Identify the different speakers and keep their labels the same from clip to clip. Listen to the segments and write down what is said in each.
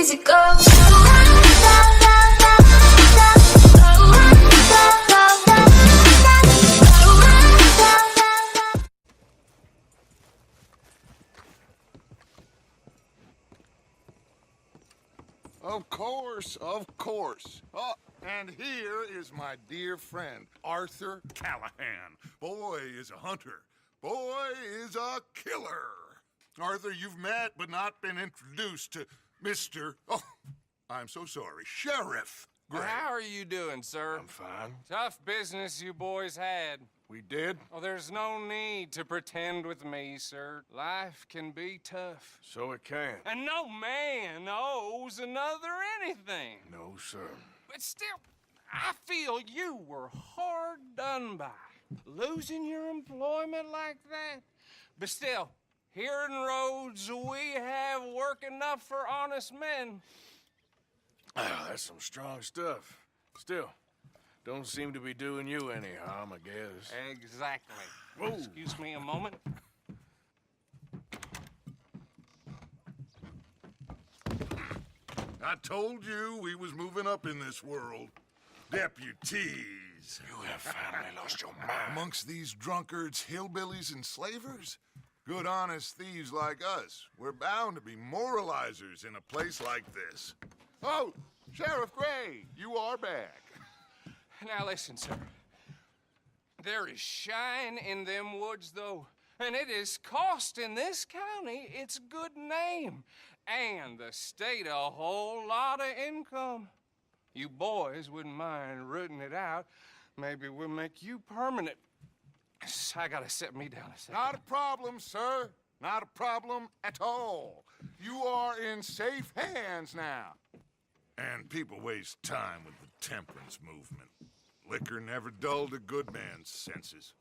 Speaker 1: easy go.
Speaker 2: Of course, of course. Oh, and here is my dear friend, Arthur Callahan. Boy is a hunter. Boy is a killer. Arthur, you've met but not been introduced to Mr. Oh, I'm so sorry, Sheriff Gray.
Speaker 3: How are you doing, sir?
Speaker 2: I'm fine.
Speaker 3: Tough business you boys had.
Speaker 2: We did?
Speaker 3: Oh, there's no need to pretend with me, sir. Life can be tough.
Speaker 2: So it can.
Speaker 3: And no man owes another anything.
Speaker 2: No, sir.
Speaker 3: But still, I feel you were hard done by. Losing your employment like that. But still, here in Rhodes, we have work enough for honest men.
Speaker 4: Oh, that's some strong stuff. Still, don't seem to be doing you any harm, I guess.
Speaker 3: Exactly.
Speaker 4: Whoa.
Speaker 3: Excuse me a moment.
Speaker 2: I told you we was moving up in this world. Deputies.
Speaker 4: You have finally lost your mind.
Speaker 2: Amongst these drunkards, hillbillies, and slavers? Good, honest thieves like us. We're bound to be moralizers in a place like this. Oh, Sheriff Gray, you are back.
Speaker 3: Now listen, sir. There is shine in them woods, though, and it is costing this county its good name and the state a whole lot of income. You boys wouldn't mind rooting it out. Maybe we'll make you permanent. I gotta set me down a second.
Speaker 2: Not a problem, sir. Not a problem at all. You are in safe hands now. And people waste time with the temperance movement. Liquor never dulled a good man's senses.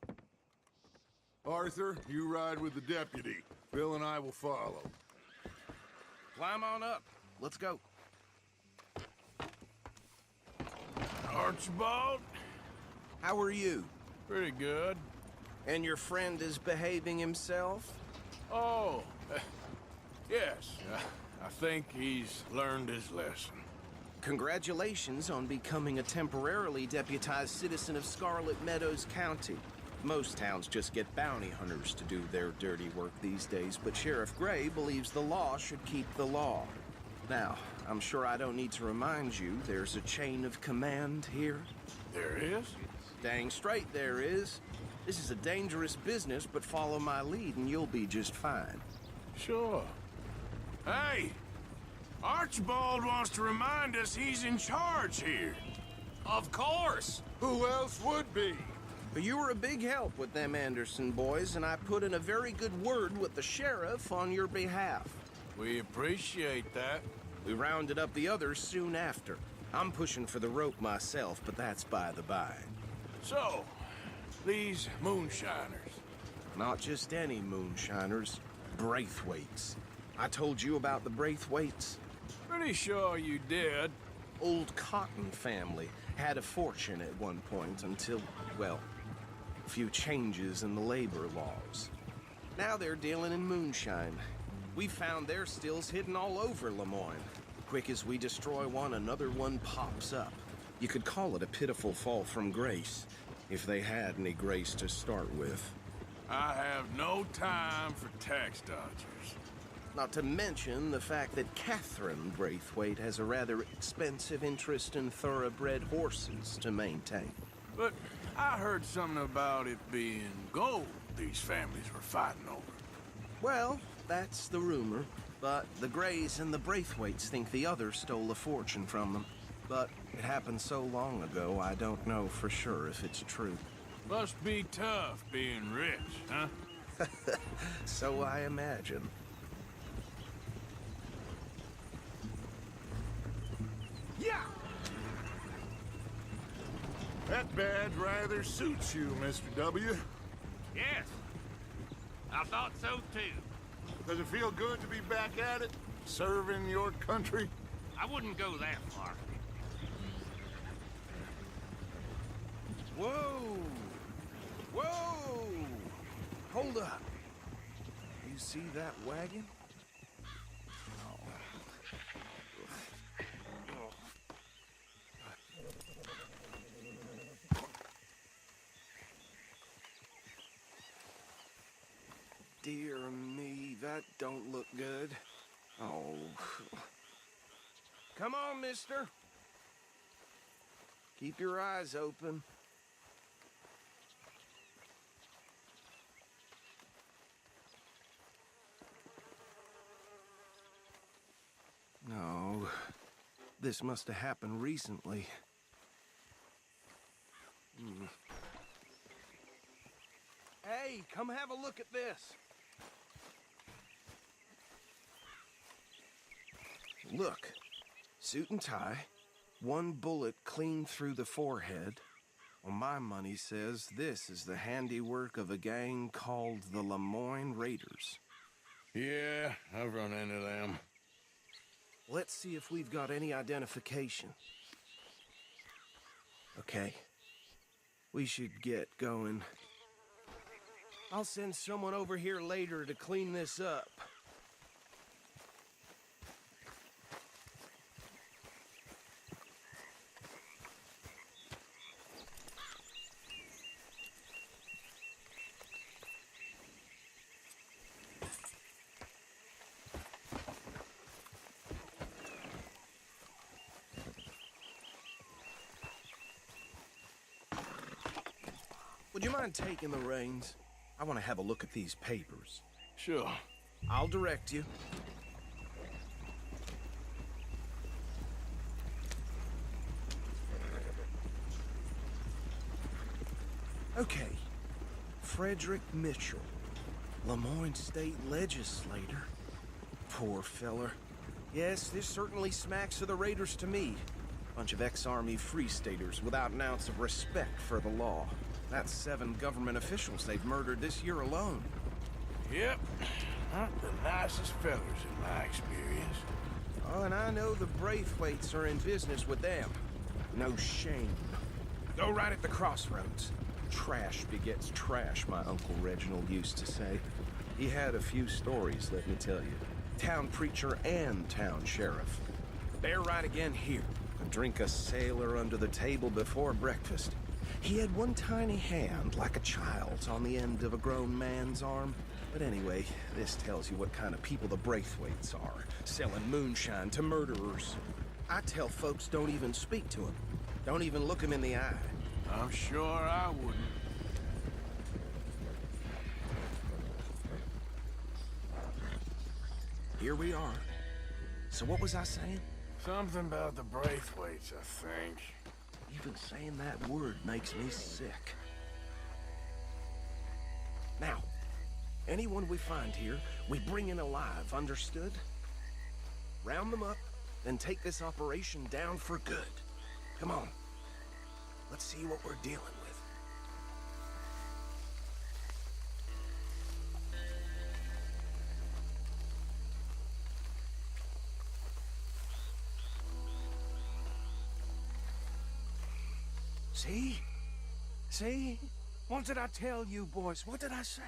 Speaker 2: Arthur, you ride with the deputy. Bill and I will follow.
Speaker 5: Climb on up. Let's go.
Speaker 4: Archibald?
Speaker 5: How are you?
Speaker 4: Pretty good.
Speaker 5: And your friend is behaving himself?
Speaker 4: Oh, yes. I think he's learned his lesson.
Speaker 5: Congratulations on becoming a temporarily deputized citizen of Scarlet Meadows County. Most towns just get bounty hunters to do their dirty work these days, but Sheriff Gray believes the law should keep the law. Now, I'm sure I don't need to remind you there's a chain of command here.
Speaker 4: There is?
Speaker 5: Dang straight there is. This is a dangerous business, but follow my lead and you'll be just fine.
Speaker 4: Sure. Hey! Archibald wants to remind us he's in charge here.
Speaker 3: Of course.
Speaker 2: Who else would be?
Speaker 5: But you were a big help with them Anderson boys, and I put in a very good word with the sheriff on your behalf.
Speaker 4: We appreciate that.
Speaker 5: We rounded up the others soon after. I'm pushing for the rope myself, but that's by the by.
Speaker 4: So, these moonshiners.
Speaker 5: Not just any moonshiners, Braithwaites. I told you about the Braithwaites?
Speaker 4: Pretty sure you did.
Speaker 5: Old Cotton family had a fortune at one point until, well, a few changes in the labor laws. Now they're dealing in moonshine. We found their stills hidden all over Lemoyne. Quick as we destroy one, another one pops up. You could call it a pitiful fall from grace, if they had any grace to start with.
Speaker 4: I have no time for tax dodgers.
Speaker 5: Not to mention the fact that Catherine Braithwaite has a rather expensive interest in thoroughbred horses to maintain.
Speaker 4: But I heard something about it being gold these families were fighting over.
Speaker 5: Well, that's the rumor. But the Grays and the Braithwaites think the other stole a fortune from them. But it happened so long ago, I don't know for sure if it's true.
Speaker 4: Must be tough being rich, huh?
Speaker 5: So I imagine.
Speaker 2: Yeah! That badge rather suits you, Mr. W.
Speaker 6: Yes, I thought so too.
Speaker 2: Does it feel good to be back at it? Serving your country?
Speaker 6: I wouldn't go that far.
Speaker 5: Whoa! Whoa! Hold up. You see that wagon? Oh. That don't look good. Oh. Come on, mister. Keep your eyes open. No. This must have happened recently. Hey, come have a look at this. Look. Suit and tie. One bullet clean through the forehead. Well, my money says this is the handiwork of a gang called the Lemoyne Raiders.
Speaker 4: Yeah, I've run into them.
Speaker 5: Let's see if we've got any identification. Okay. We should get going. I'll send someone over here later to clean this up. Would you mind taking the reins? I want to have a look at these papers.
Speaker 4: Sure.
Speaker 5: I'll direct you. Okay. Frederick Mitchell, Lemoyne State Legislator. Poor feller. Yes, this certainly smacks of the Raiders to me. Bunch of ex-Army Free Staters without an ounce of respect for the law. That's 7 government officials they've murdered this year alone.
Speaker 4: Yep. Not the nicest fellas in my experience.
Speaker 5: Oh, and I know the Braithwaites are in business with them. No shame. Go right at the crossroads. Trash begets trash, my Uncle Reginald used to say. He had a few stories, let me tell you. Town preacher and town sheriff. Bear right again here. And drink a sailor under the table before breakfast. He had one tiny hand, like a child's, on the end of a grown man's arm. But anyway, this tells you what kind of people the Braithwaites are. Selling moonshine to murderers. I tell folks don't even speak to them. Don't even look them in the eye.
Speaker 4: I'm sure I wouldn't.
Speaker 5: Here we are. So what was I saying?
Speaker 4: Something about the Braithwaites, I think.
Speaker 5: Even saying that word makes me sick. Now, anyone we find here, we bring in alive, understood? Round them up, then take this operation down for good. Come on. Let's see what we're dealing with. See? See? What did I tell you, boys? What did I say?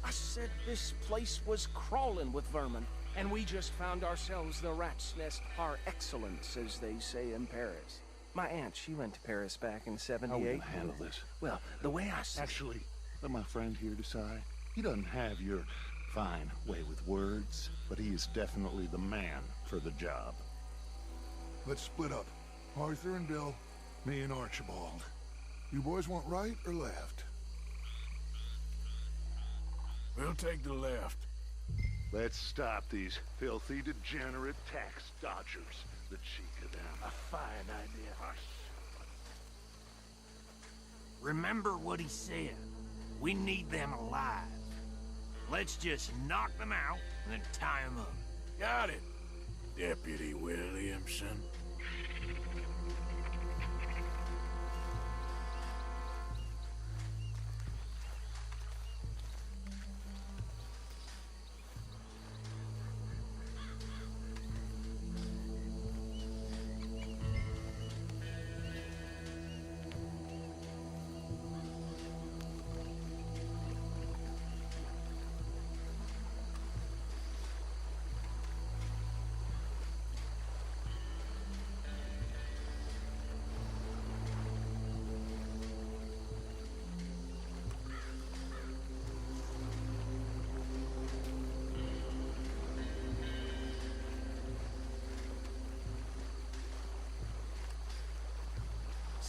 Speaker 5: I said this place was crawling with vermin, and we just found ourselves the rat's nest par excellence, as they say in Paris. My aunt, she went to Paris back in '78.
Speaker 1: How are we gonna handle this?
Speaker 5: Well, the way I see
Speaker 1: Actually, let my friend here decide. He doesn't have your fine way with words, but he is definitely the man for the job.
Speaker 2: Let's split up. Arthur and Bill, me and Archibald. You boys want right or left?
Speaker 4: We'll take the left.
Speaker 1: Let's stop these filthy, degenerate tax dodgers. The cheek of them.
Speaker 6: A fine idea. Remember what he said. We need them alive. Let's just knock them out and then tie them up.
Speaker 4: Got it, Deputy Williamson.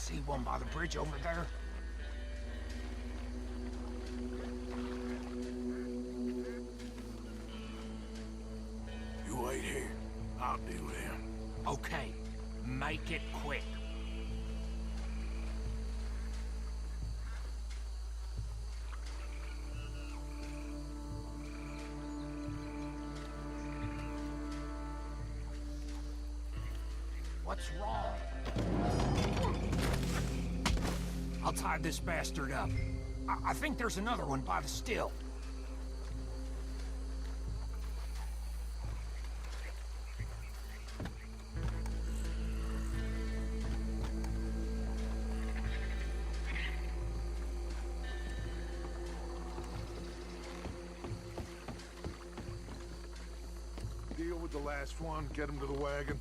Speaker 6: See one by the bridge over there?
Speaker 4: You wait here. I'll deal with him.
Speaker 6: Okay, make it quick. What's wrong? I'll tie this bastard up. I think there's another one by the still.
Speaker 2: Deal with the last one, get him to the wagon.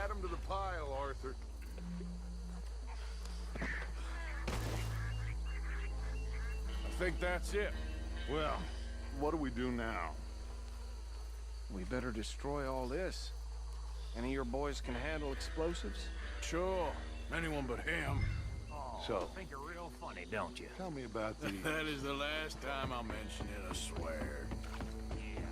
Speaker 2: Add him to the pile, Arthur.
Speaker 4: I think that's it.
Speaker 2: Well, what do we do now?
Speaker 5: We better destroy all this. Any of your boys can handle explosives?
Speaker 4: Sure. Anyone but him.
Speaker 6: Oh,
Speaker 2: So-
Speaker 6: think you're real funny, don't you?
Speaker 2: Tell me about the...
Speaker 4: That is the last time I'll mention it, I swear.
Speaker 6: Yeah.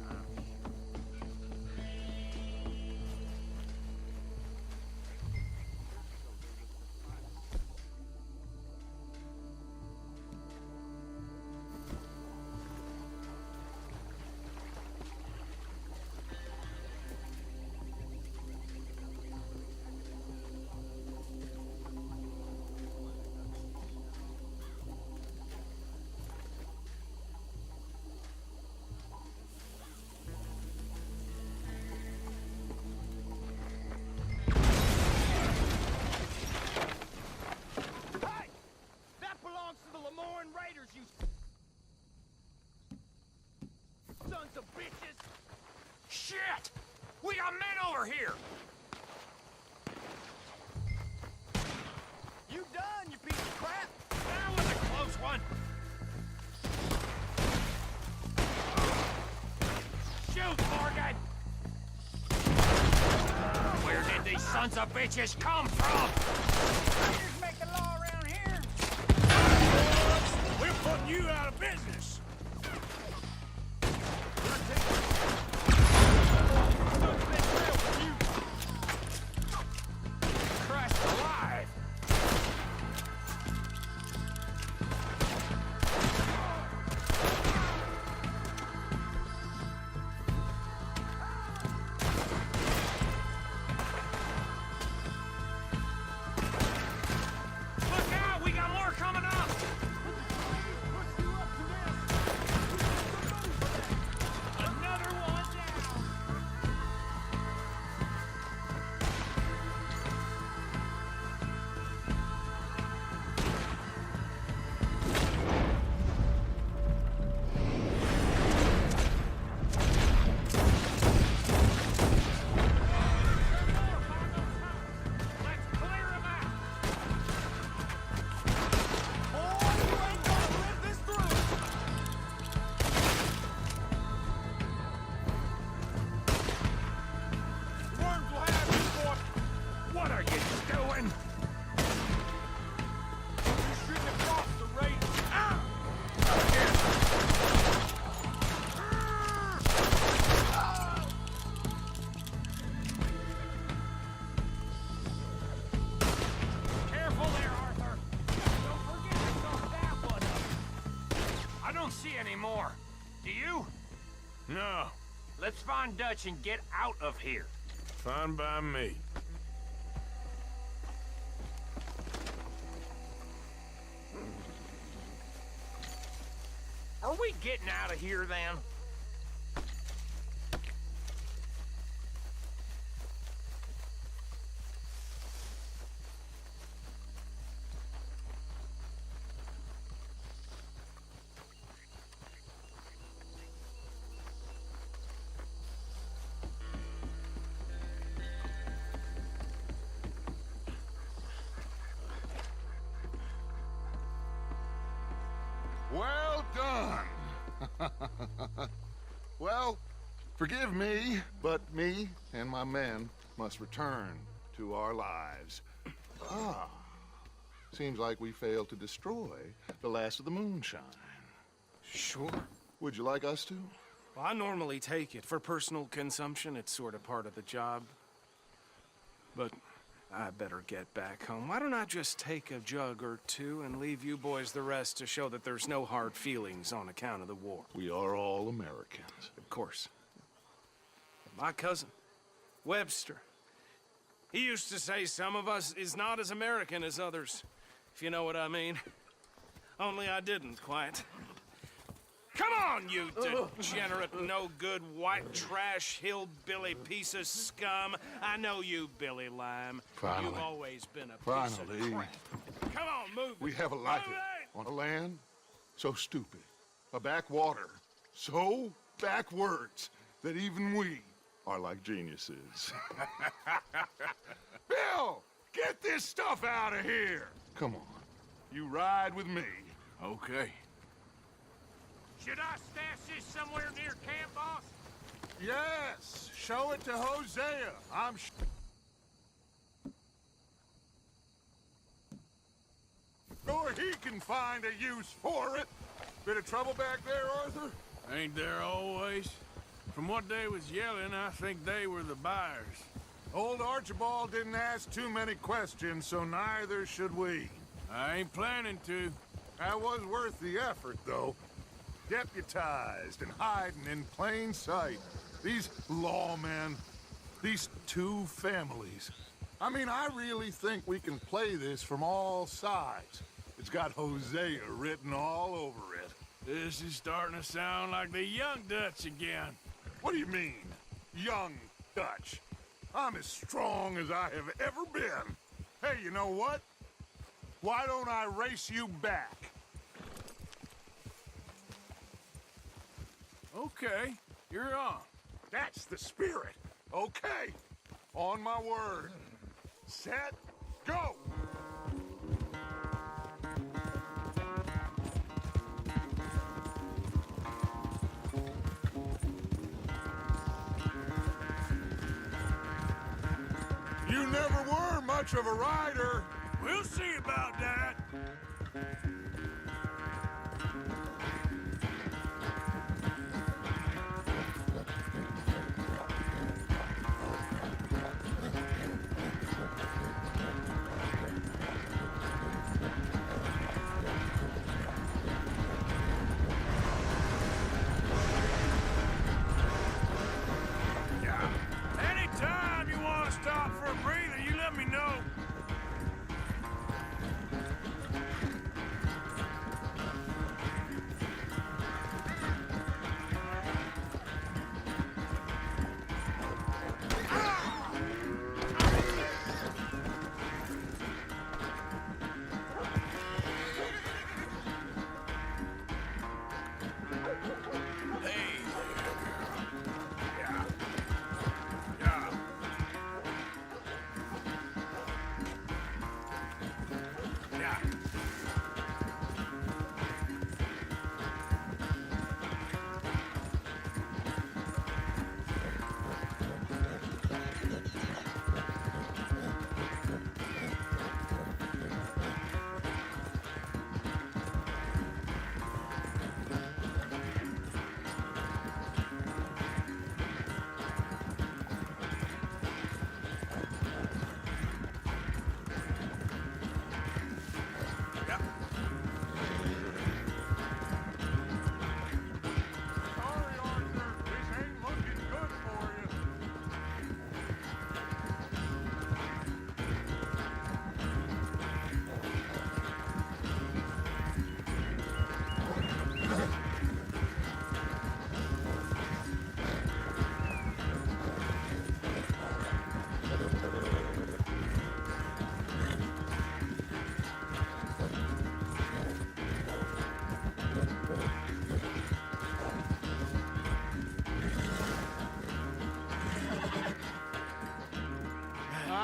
Speaker 6: Shit! We got men over here! You done, you piece of crap? That was a close one! Shoot, Morgan! Where did these sons of bitches come from? Just make the law around here.
Speaker 4: We're putting you out of business.
Speaker 6: Christ alive! anymore. Do you?
Speaker 4: No,
Speaker 6: Let's find Dutch and get out of here.
Speaker 4: fine by me.
Speaker 6: Are we getting out of here, then?
Speaker 2: Well done. Well, forgive me, but me and my men must return to our lives. Ah, seems like we failed to destroy the last of the moonshine.
Speaker 5: Sure.
Speaker 2: Would you like us to?
Speaker 5: Well, I normally take it. For personal consumption, it's sort of part of the job. But I better get back home. Why don't I just take a jug or two and leave you boys the rest to show that there's no hard feelings on account of the war?
Speaker 2: We are all Americans.
Speaker 5: Of course. My cousin, Webster, he used to say some of us is not as American as others, if you know what I mean. Only I didn't quite. Come on, you degenerate, no-good, white trash, hillbilly piece of scum. I know you, Billy Lime.
Speaker 2: Finally.
Speaker 5: You've always been a piece
Speaker 2: Finally.
Speaker 5: of crap. Come on, move it.
Speaker 2: We have a life
Speaker 5: Move it!
Speaker 2: on a land so stupid, a backwater so backwards that even we are like geniuses. Bill, get this stuff out of here. Come on, you ride with me.
Speaker 4: Okay.
Speaker 6: Should I stash this somewhere near camp, boss?
Speaker 2: Yes, show it to Hosea. I'm sure he can find a use for it. Bit of trouble back there, Arthur?
Speaker 4: Ain't there always? From what they was yelling, I think they were the buyers.
Speaker 2: Old Archibald didn't ask too many questions, so neither should we.
Speaker 4: I ain't planning to.
Speaker 2: That was worth the effort, though. Deputized and hiding in plain sight. These lawmen, these two families. I mean, I really think we can play this from all sides. It's got Hosea written all over it.
Speaker 4: This is starting to sound like the young Dutch again.
Speaker 2: What do you mean, young Dutch? I'm as strong as I have ever been. Hey, you know what? Why don't I race you back?
Speaker 4: Okay, you're on.
Speaker 2: That's the spirit. Okay. On my word. Set, go! You never were much of a rider.
Speaker 4: We'll see about that. Anytime you want to stop for a breather, you let me know.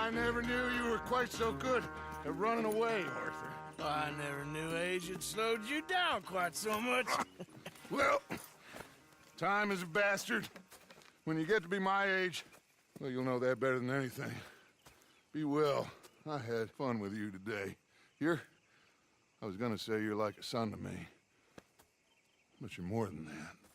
Speaker 2: I never knew you were quite so good at running away, Arthur.
Speaker 4: I never knew age had slowed you down quite so much.
Speaker 2: Well, time is a bastard. When you get to be my age, well, you'll know that better than anything. Be well. I had fun with you today. I was gonna say you're like a son to me, but you're more than that.